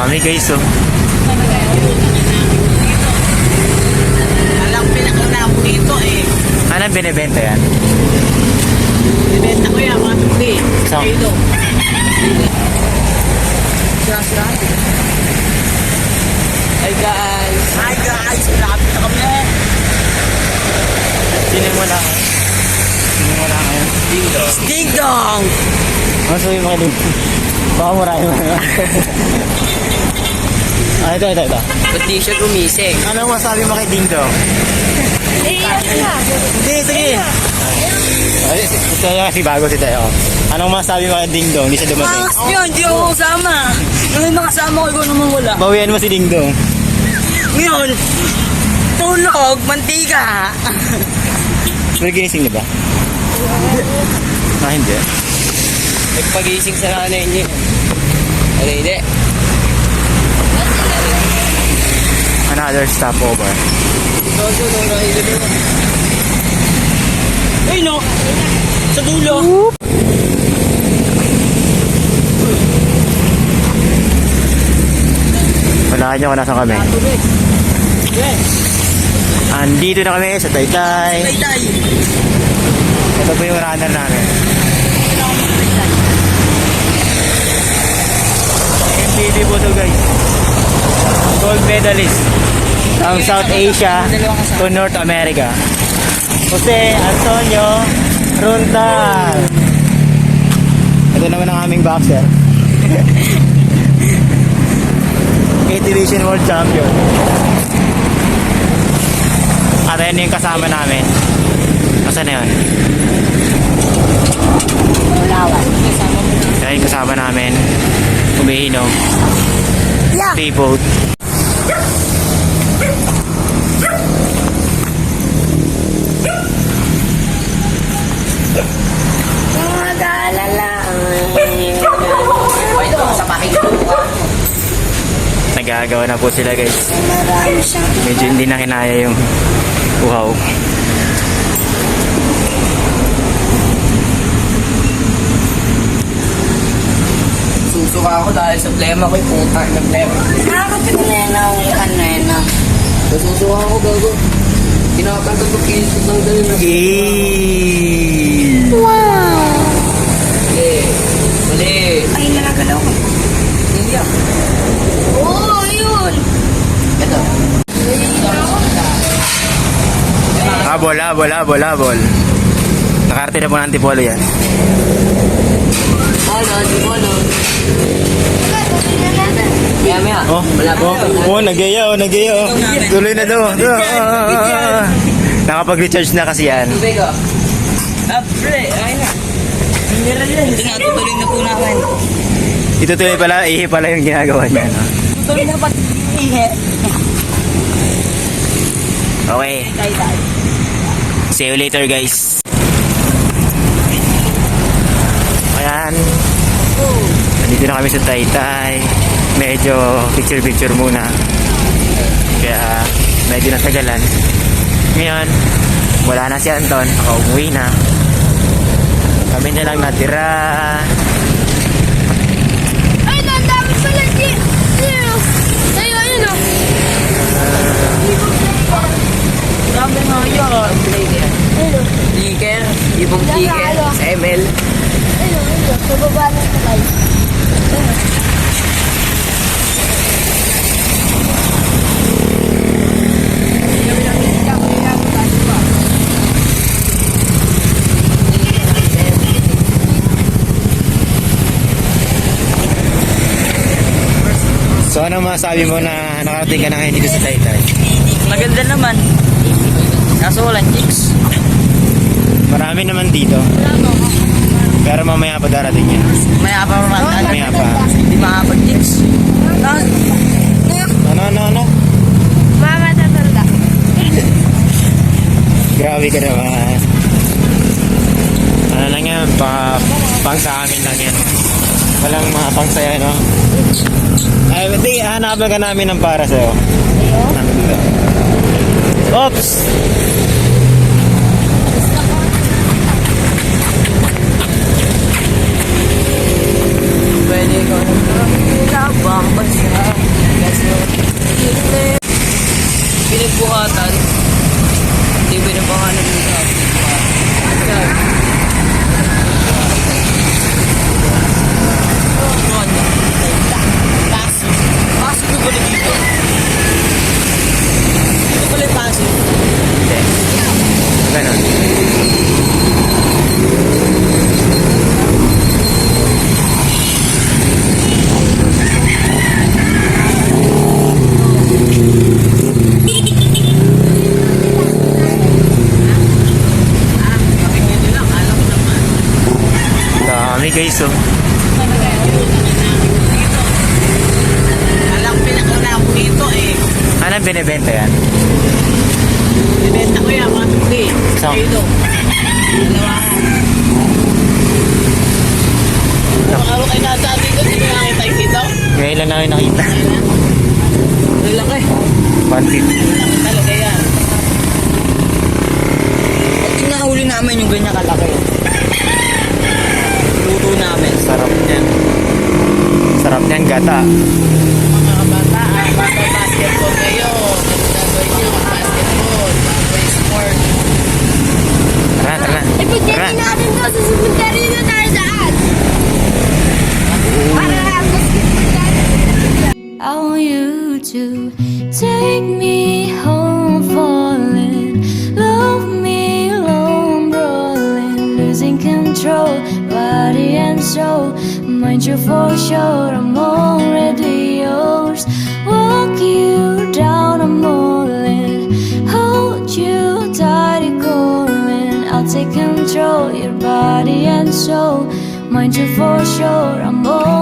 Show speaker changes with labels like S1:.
S1: Dami guys, oh.
S2: Alam, pinakauna ako dito eh.
S1: Anong binibenta yan?
S2: Binibenta ko yan, mga tukli.
S1: Saan?
S2: Dito. Sira-sirado. Hi guys! Hi guys! Malapit na kami!
S1: Sino mo lang? Sino mo lang ngayon?
S2: Ding dong! Ding dong!
S1: Ano sabi mo kayo? Baka murahin mo. Ito.
S2: Ba't di siya gumising?
S1: Ano masabi mo kay Ding Dong? Hindi, sige. Ay, si bago si Tayo. Anong masabi mo kay Ding Dong? Hindi siya dumating.
S2: Angas yun! Di ako kasama! Nung may makasama ko, ikaw naman wala.
S1: Bawian mo si Ding Dong.
S2: Ngayon, tulog, mantika.
S1: Pero ginising na ba? Hindi.
S2: Nagpagising sa nanay niya. Ano hindi?
S1: Another stopover.
S2: Dodo, no, ay no! Sa dulo!
S1: Wala nyo kung nasa kami. Andito na kami sa Taytay.
S2: Taytay!
S1: Ito po yung runner namin. MTV po to guys. Gold medalist. Ang South Asia to North America. Jose Antonio Runtal. Ito naman ang aming boxer. 8th Division World Champion. At ayun yung kasama namin. Nasaan na yun? Ayun yung kasama namin. Umihino. Speedboat. Nagagawa na po sila guys. Medyo hindi na kinaya yung uhaw.
S2: Susuka ako dahil sa plema ko yung puta ng plema.
S3: Nakakapit na yan ang kanina.
S2: Susuka ako gago. Tinatanggal ko kinis ng dali na.
S3: Wow!
S2: Mali.
S3: Ay, nalagalaw ko.
S2: Hindi ah.
S3: Oo, yun!
S2: Ito.
S1: Habol. Nakarte na po ng Antipolo yan.
S2: Di bolo. Maya.
S1: Oh, nagyaya. Tuloy na daw. Nakapag-recharge na kasi yan.
S2: Tubig oh. Pre, ay na. Mineral yan. Tinatutuloy na po namin.
S1: Itutuloy pala, ihi pala yung ginagawa niya. No?
S2: Tutuloy na pati ihe.
S1: Okay. See you later guys. Ayan. Nandito na kami sa Taytay. Medyo picture muna. Kaya medyo natagalan. Ngayon, wala na si Anton. Nakauwi na. Kami na lang natira.
S3: Ay, ang dami pala din! Ayun o!
S2: Dami nga yun. Tiker. Ibong tiker. Sa ML.
S3: Ayun, sa baba ng sakay.
S1: So ano masabi mo na nakarating ka na ngayon dito sa Taytay?
S2: Maganda naman. Kaso walang chicks.
S1: Marami naman dito. Pero mamaya pa darating yan.
S2: Maya pa naman.
S1: Mamaya pa.
S2: Hindi makapag-chicks.
S1: Ano?
S3: Mama, tatalga.
S1: Grabe ka naman. Ano lang yan, pang sa amin lang yan. Walang mga pang saya, no? Ay, hindi, hanapan ka namin ng para sa'yo. Oops!
S2: Pwede ko na. Labang basta. sugatan. Hindi ba na pangalan nila? Pasok na pala dito. Dito pala yung pasok.
S1: Hindi. Ganon. Dami guys oh.
S2: Alam, pinakauna ako dito eh.
S1: Anong binibenta yan?
S2: Ibenta ko yan, mga tukli.
S1: So?
S2: Dito. Dalawa. Makaro kayo nasa dito, hindi ko nakita yung dito.
S1: Ngayon lang namin nakita.
S2: Lalaki.
S1: 150.
S2: Lalaki talaga yan. At yung nahuli namin yung ganyan kalaki. Luto namin.
S1: Sarap niyan. Sarap niyan gata.
S2: Mga kabata, bata basketball kayo. Gagawin nyo, basketball, basketball sport.
S1: Tara, tara. Tara.
S3: Ipagdating natin to sa cemetery na tayo daan. Para basketball tayo.
S4: I want you to take me home, falling, love me alone, brawling, losing control, body and soul. Mind you for sure, I'm already yours. Walk you down, I'm all in. Hold you tight, you're calling. I'll take control, your body and soul. Mind you for sure, I'm all